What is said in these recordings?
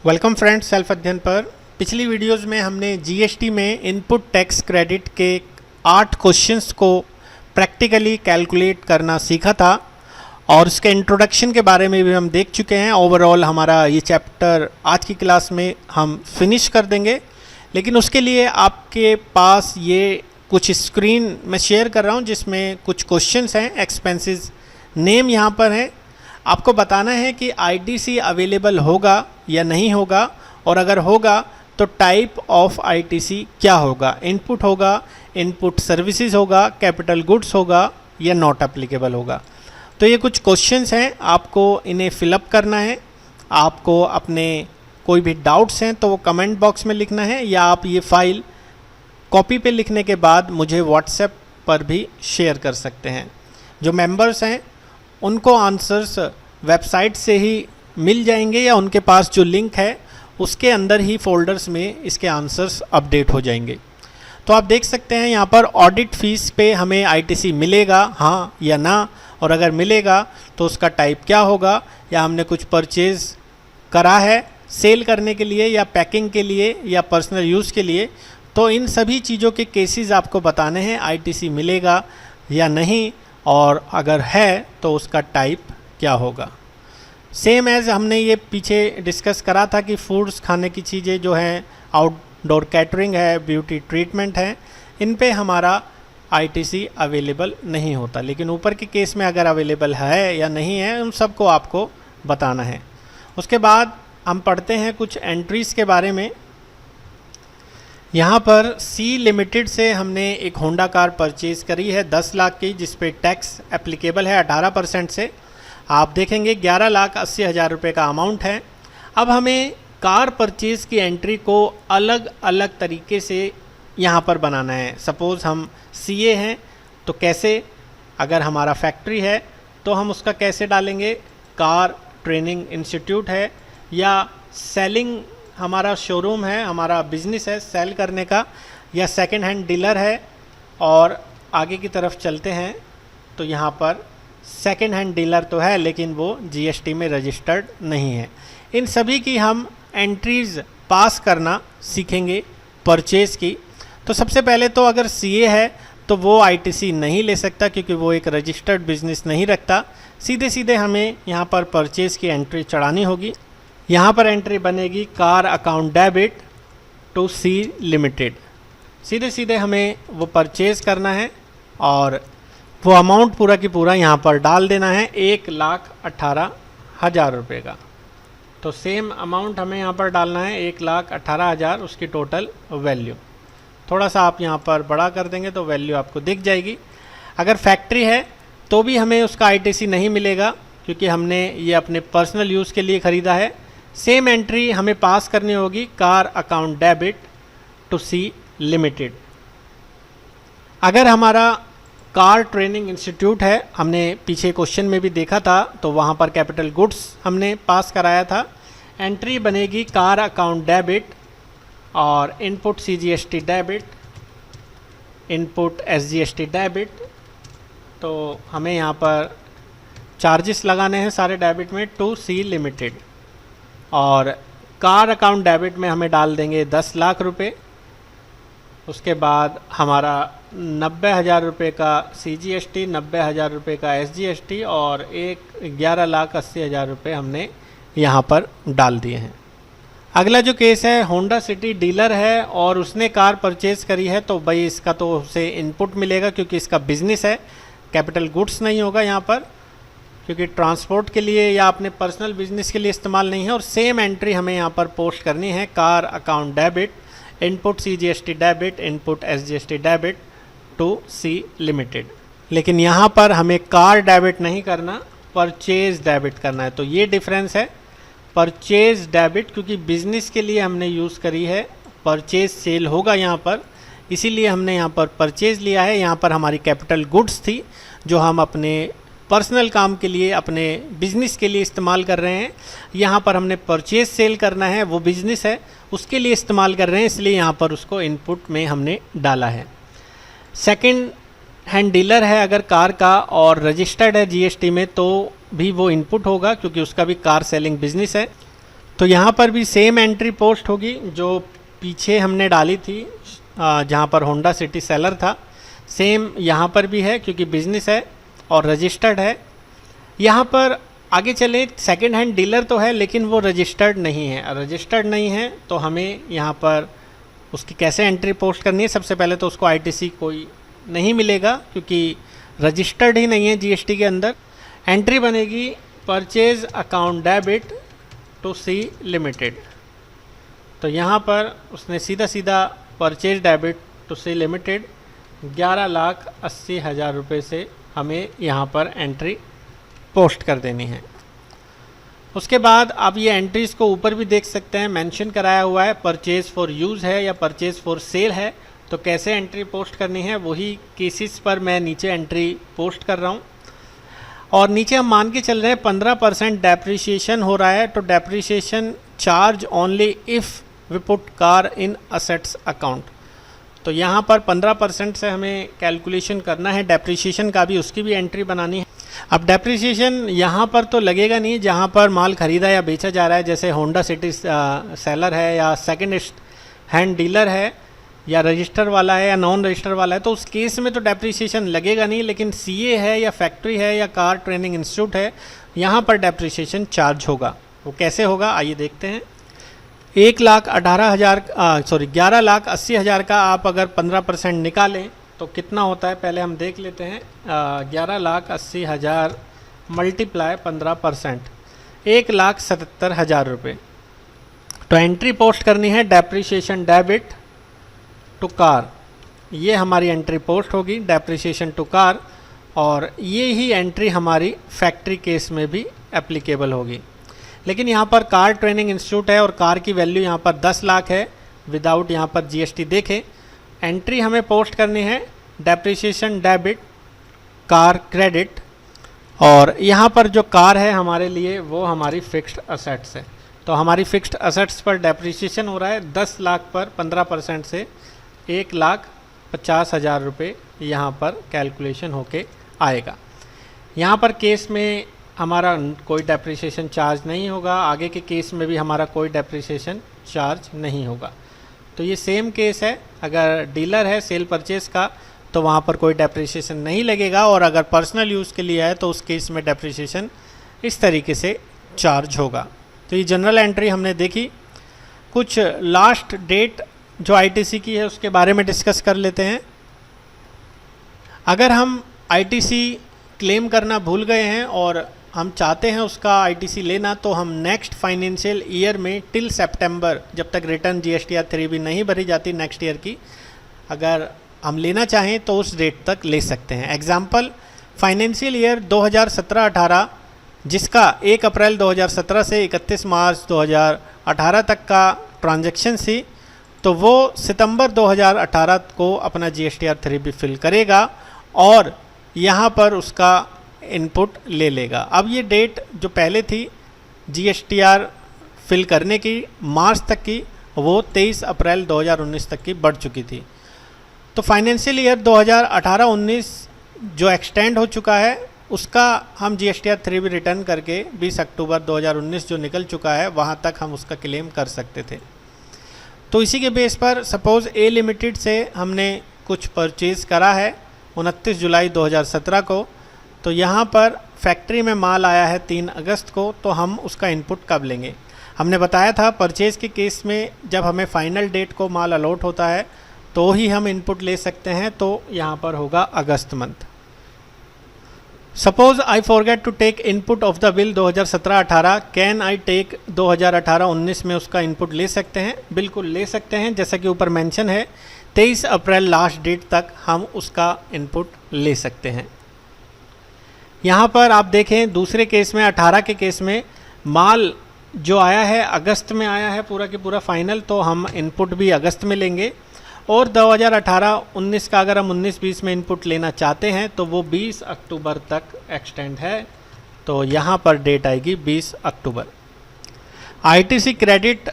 Welcome friends, self अध्ययन पर पिछली वीडियोस में हमने जीएसटी में इनपुट टैक्स क्रेडिट के 8 क्वेश्चंस को प्रैक्टिकली कैलकुलेट करना सीखा था और उसके इंट्रोडक्शन के बारे में भी हम देख चुके हैं। ओवरऑल हमारा ये चैप्टर आज की क्लास में हम फिनिश कर देंगे, लेकिन उसके लिए आपके पास ये कुछ स्क्रीन मैं शेयर कर रहा हूँ जिसमें कुछ क्वेश्चंस हैं। एक्सपेंसेस नेम यहाँ पर है, आपको बताना है कि आईटीसी अवेलेबल होगा या नहीं होगा, और अगर होगा तो टाइप ऑफ आईटीसी क्या होगा। इनपुट होगा, इनपुट सर्विसेज होगा, कैपिटल गुड्स होगा या नॉट एप्लीकेबल होगा। तो ये कुछ क्वेश्चंस हैं, आपको इन्हें फिलअप करना है। आपको अपने कोई भी डाउट्स हैं तो वो कमेंट बॉक्स में लिखना है, या आप ये फाइल कॉपी पे लिखने के बाद मुझे व्हाट्सएप पर भी शेयर कर सकते हैं। जो मेंबर्स हैं उनको आंसर्स वेबसाइट से ही मिल जाएंगे, या उनके पास जो लिंक है उसके अंदर ही फोल्डर्स में इसके आंसर्स अपडेट हो जाएंगे। तो आप देख सकते हैं यहाँ पर ऑडिट फीस पे हमें आईटीसी मिलेगा हाँ या ना, और अगर मिलेगा तो उसका टाइप क्या होगा, या हमने कुछ परचेज़ करा है सेल करने के लिए या पैकिंग के लिए या पर्सनल यूज़ के लिए। तो इन सभी चीज़ों के केसेस आपको बताने हैं, आईटीसी मिलेगा या नहीं, और अगर है तो उसका टाइप क्या होगा। सेम एज हमने ये पीछे डिस्कस करा था कि फूड्स, खाने की चीज़ें जो हैं, आउटडोर कैटरिंग है, ब्यूटी ट्रीटमेंट है, इन पे हमारा आईटीसी अवेलेबल नहीं होता, लेकिन ऊपर के केस में अगर अवेलेबल है या नहीं है उन सबको आपको बताना है। उसके बाद हम पढ़ते हैं कुछ एंट्रीज़ के बारे में। यहाँ पर सी लिमिटेड से हमने एक होंडा कार परचेज़ करी है 10 लाख की, जिस पे टैक्स एप्लीकेबल है 18% से। आप देखेंगे 11,80,000 रुपये का अमाउंट है। अब हमें कार परचेज़ की एंट्री को अलग अलग तरीके से यहाँ पर बनाना है। सपोज़ हम सीए हैं तो कैसे, अगर हमारा फैक्ट्री है तो हम उसका कैसे डालेंगे, कार ट्रेनिंग इंस्टीट्यूट है, या सेलिंग हमारा शोरूम है, हमारा बिजनेस है सेल करने का, या सेकंड हैंड डीलर है। और आगे की तरफ चलते हैं तो यहाँ पर सेकंड हैंड डीलर तो है लेकिन वो जीएसटी में रजिस्टर्ड नहीं है। इन सभी की हम एंट्रीज़ पास करना सीखेंगे परचेज़ की। तो सबसे पहले तो अगर सीए है तो वो आईटीसी नहीं ले सकता क्योंकि वो एक रजिस्टर्ड बिजनेस नहीं रखता। सीधे सीधे हमें यहाँ पर परचेज़ की एंट्री चढ़ानी होगी। यहाँ पर एंट्री बनेगी car account debit to C limited. सीधे सीधे हमें वो परचेज़ करना है और वो अमाउंट पूरा की पूरा यहाँ पर डाल देना है 1,18,000 रुपये का। तो सेम अमाउंट हमें यहाँ पर डालना है 1,18,000, उसकी टोटल वैल्यू। थोड़ा सा आप यहाँ पर बड़ा कर देंगे तो वैल्यू आपको दिख जाएगी। अगर फैक्ट्री है तो भी हमें उसका आईटीसी नहीं मिलेगा क्योंकि हमने ये अपने पर्सनल यूज़ के लिए ख़रीदा है। सेम एंट्री हमें पास करनी होगी car account debit to C limited. अगर हमारा कार ट्रेनिंग इंस्टीट्यूट है, हमने पीछे क्वेश्चन में भी देखा था, तो वहाँ पर कैपिटल गुड्स हमने पास कराया था। एंट्री बनेगी कार अकाउंट डेबिट और input CGST debit, input SGST debit. तो हमें यहाँ पर चार्जेस लगाने हैं सारे डेबिट में टू सी लिमिटेड, और कार अकाउंट डेबिट में हमें डाल देंगे 10 लाख रुपये। उसके बाद हमारा 90,000 रुपये का सीजीएसटी, 90,000 रुपये का एसजीएसटी और 11,80,000 रुपये हमने यहाँ पर डाल दिए हैं। अगला जो केस है, होंडा सिटी डीलर है और उसने कार परचेज़ करी है, तो भाई इसका तो उसे इनपुट मिलेगा क्योंकि इसका बिजनेस है। कैपिटल गुड्स नहीं होगा यहाँ पर क्योंकि ट्रांसपोर्ट के लिए या अपने पर्सनल बिजनेस के लिए इस्तेमाल नहीं है। और सेम एंट्री हमें यहाँ पर पोस्ट करनी है car account debit, input CGST debit, input SGST debit to C limited. लेकिन यहाँ पर हमें कार डेबिट नहीं करना, परचेज डेबिट करना है। तो ये डिफरेंस है, परचेज डेबिट क्योंकि बिजनेस के लिए हमने यूज़ करी है, परचेज सेल होगा यहाँ पर, इसीलिए हमने यहाँ पर परचेज लिया है। यहाँ पर हमारी कैपिटल गुड्स थी जो हम अपने पर्सनल काम के लिए, अपने बिजनेस के लिए इस्तेमाल कर रहे हैं। यहाँ पर हमने परचेज सेल करना है, वो बिजनेस है उसके लिए इस्तेमाल कर रहे हैं, इसलिए यहाँ पर उसको इनपुट में हमने डाला है। सेकंड हैंड डीलर है अगर कार का और रजिस्टर्ड है जीएसटी में तो भी वो इनपुट होगा क्योंकि उसका भी कार सेलिंग बिजनेस है। तो यहाँ पर भी सेम एंट्री पोस्ट होगी जो पीछे हमने डाली थी, जहाँ पर होंडा सिटी सेलर था। सेम यहाँ पर भी है क्योंकि बिजनेस है और रजिस्टर्ड है। यहाँ पर आगे चले, सेकेंड हैंड डीलर तो है लेकिन वो रजिस्टर्ड नहीं है। रजिस्टर्ड नहीं है तो हमें यहाँ पर उसकी कैसे एंट्री पोस्ट करनी है। सबसे पहले तो उसको आईटीसी कोई नहीं मिलेगा क्योंकि रजिस्टर्ड ही नहीं है जीएसटी के अंदर। एंट्री बनेगी purchase account debit to C limited. तो यहाँ पर उसने सीधा सीधा purchase debit to C limited 11,80,000 रुपये से हमें यहाँ पर एंट्री पोस्ट कर देनी है। उसके बाद आप ये एंट्रीज़ को ऊपर भी देख सकते हैं, मेंशन कराया हुआ है परचेज़ फॉर यूज़ है या परचेज़ फॉर सेल है। तो कैसे एंट्री पोस्ट करनी है वही केसेस पर मैं नीचे एंट्री पोस्ट कर रहा हूँ। और नीचे हम मान के चल रहे हैं 15% डेप्रिसिएशन हो रहा है। तो depreciation charge only if we put car in assets account. तो यहाँ पर 15% से हमें कैलकुलेशन करना है डेप्रिसिएशन का भी, उसकी भी एंट्री बनानी है। अब डेप्रिसिएशन यहाँ पर तो लगेगा नहीं जहाँ पर माल ख़रीदा या बेचा जा रहा है, जैसे होंडा सिटी सेलर है या सेकंड हैंड डीलर है या रजिस्टर वाला है या नॉन रजिस्टर वाला है, तो उस केस में तो डेप्रिसिएशन लगेगा नहीं। लेकिन सीए है या फैक्ट्री है या कार ट्रेनिंग इंस्टीट्यूट है, यहाँ पर डेप्रिसिएशन चार्ज होगा। वो कैसे होगा आइए देखते हैं। 11,80,000 का आप अगर 15% निकालें तो कितना होता है पहले हम देख लेते हैं। 11,80,000 मल्टीप्लाई 15%, 1,77,000 रुपये। तो एंट्री पोस्ट करनी है डेप्रिसिएशन डेबिट टू कार। ये हमारी एंट्री पोस्ट होगी डेप्रिसिएशन टू कार, और ये ही एंट्री हमारी फैक्ट्री केस में भी एप्लीकेबल होगी। लेकिन यहाँ पर कार ट्रेनिंग इंस्टीट्यूट है और कार की वैल्यू यहाँ पर 10 लाख है विदाउट यहाँ पर जीएसटी देखे। एंट्री हमें पोस्ट करनी है डेप्रिसिएशन डेबिट कार क्रेडिट, और यहाँ पर जो कार है हमारे लिए वो हमारी फिक्स्ड असेट्स है। तो हमारी फिक्स्ड असेट्स पर डेप्रिसिएशन हो रहा है 10 लाख पर 15% से 1,50,000 रुपये यहाँ पर कैलकुलेशन होके आएगा। यहाँ पर केस में हमारा कोई डेप्रिसिएशन चार्ज नहीं होगा, आगे के केस में भी हमारा कोई डेप्रिसिएशन चार्ज नहीं होगा। तो ये सेम केस है, अगर डीलर है सेल परचेज का तो वहाँ पर कोई डेप्रिसिएशन नहीं लगेगा, और अगर पर्सनल यूज़ के लिए है तो उस केस में डेप्रिसिएशन इस तरीके से चार्ज होगा। तो ये जनरल एंट्री हमने देखी। कुछ लास्ट डेट जो आईटीसी की है उसके बारे में डिस्कस कर लेते हैं। अगर हम आईटीसी क्लेम करना भूल गए हैं और हम चाहते हैं उसका आईटीसी लेना, तो हम नेक्स्ट फाइनेंशियल ईयर में टिल सितंबर, जब तक रिटर्न जीएसटीआर 3B नहीं भरी जाती नेक्स्ट ईयर की, अगर हम लेना चाहें तो उस डेट तक ले सकते हैं। एग्जाम्पल फाइनेंशियल ईयर 2017-18 जिसका 1 अप्रैल 2017 से 31 मार्च 2018 तक का ट्रांजैक्शन थी, तो वो सितंबर 2018 को अपना जीएसटीआर 3B फिल करेगा और यहाँ पर उसका इनपुट ले लेगा। अब ये डेट जो पहले थी जीएसटीआर फिल करने की मार्च तक की, वो 23 अप्रैल 2019 तक की बढ़ चुकी थी। तो फाइनेंशियल ईयर 2018-19 जो एक्सटेंड हो चुका है उसका हम जीएसटीआर 3B रिटर्न करके 20 अक्टूबर 2019 जो निकल चुका है वहाँ तक हम उसका क्लेम कर सकते थे। तो इसी के बेस पर सपोज़ ए लिमिटेड से हमने कुछ परचेज़ करा है 29 जुलाई 2017 को, तो यहाँ पर फैक्ट्री में माल आया है 3 अगस्त को, तो हम उसका इनपुट कब लेंगे। हमने बताया था परचेज़ के केस में जब हमें फाइनल डेट को माल अलॉट होता है तो ही हम इनपुट ले सकते हैं, तो यहाँ पर होगा अगस्त month. Suppose I forget to take input of the bill 2017-18, can I take 2018-19 में उसका इनपुट ले सकते हैं? बिल्कुल ले सकते हैं, जैसा कि ऊपर मेंशन है 23 अप्रैल लास्ट डेट तक हम उसका इनपुट ले सकते हैं। यहाँ पर आप देखें दूसरे केस में 18 के केस में माल जो आया है अगस्त में आया है पूरा के पूरा फाइनल, तो हम इनपुट भी अगस्त में लेंगे। और 2018-19 का अगर हम 19-20 में इनपुट लेना चाहते हैं तो वो 20 अक्टूबर तक एक्सटेंड है, तो यहाँ पर डेट आएगी 20 अक्टूबर। ITC credit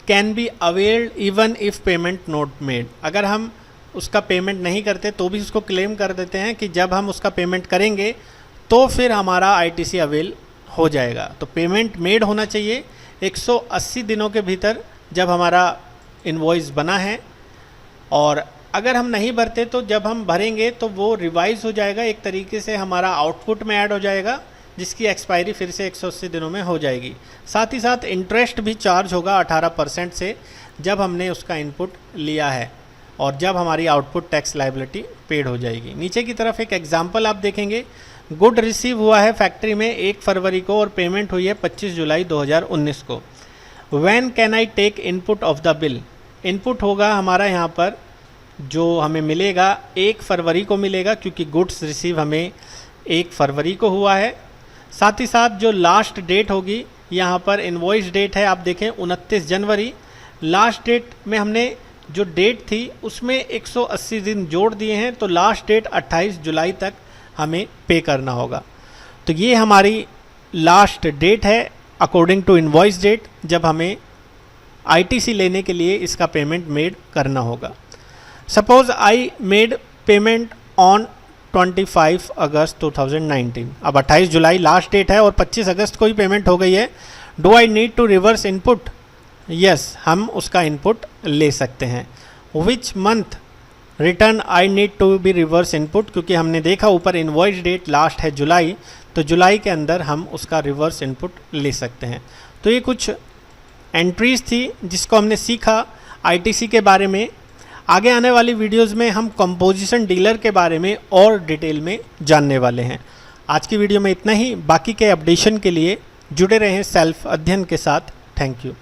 can be availed even if payment not made. अगर हम उसका पेमेंट नहीं करते तो भी उसको क्लेम कर देते हैं कि जब हम उसका पेमेंट करेंगे तो फिर हमारा आईटीसी अवेल हो जाएगा। तो पेमेंट मेड होना चाहिए, 180 दिनों के भीतर जब हमारा इनवॉइस बना है, और अगर हम नहीं भरते तो जब हम भरेंगे तो वो रिवाइज हो जाएगा, एक तरीके से हमारा आउटपुट में ऐड हो जाएगा, जिसकी एक्सपायरी फिर से 180 दिनों में हो जाएगी। साथ ही साथ इंटरेस्ट भी चार्ज होगा 18% से जब हमने उसका इनपुट लिया है और जब हमारी आउटपुट टैक्स लायबिलिटी पेड हो जाएगी। नीचे की तरफ एक एग्जांपल आप देखेंगे, गुड रिसीव हुआ है फैक्ट्री में 1 फरवरी को और पेमेंट हुई है 25 जुलाई 2019 को। When can I take input of the bill? Input होगा हमारा यहाँ पर जो हमें मिलेगा 1 फरवरी को मिलेगा, क्योंकि गुड्स रिसीव हमें 1 फरवरी को हुआ है। साथ ही साथ जो लास्ट डेट होगी, यहाँ पर इनवॉइस डेट है, आप देखें 29 जनवरी। लास्ट डेट में हमने जो डेट थी उसमें 180 दिन जोड़ दिए हैं, तो लास्ट डेट 28 जुलाई तक हमें पे करना होगा। तो ये हमारी लास्ट डेट है अकॉर्डिंग टू इनवॉइस डेट, जब हमें आईटीसी लेने के लिए इसका पेमेंट मेड करना होगा। Suppose I made payment on 25 अगस्त 2019। अब 28 जुलाई लास्ट डेट है और 25 अगस्त को ही पेमेंट हो गई है। Do I need to reverse input? Yes, हम उसका इनपुट ले सकते हैं। Which month return I need to be reverse input? क्योंकि हमने देखा ऊपर इनवॉइस डेट लास्ट है जुलाई, तो जुलाई के अंदर हम उसका रिवर्स इनपुट ले सकते हैं। तो ये कुछ एंट्रीज थी जिसको हमने सीखा आईटीसी के बारे में। आगे आने वाली वीडियोस में हम कंपोजिशन डीलर के बारे में और डिटेल में जानने वाले हैं। आज की वीडियो में इतना ही। बाकी के अपडेशन के लिए जुड़े रहें सेल्फ अध्ययन के साथ। Thank you.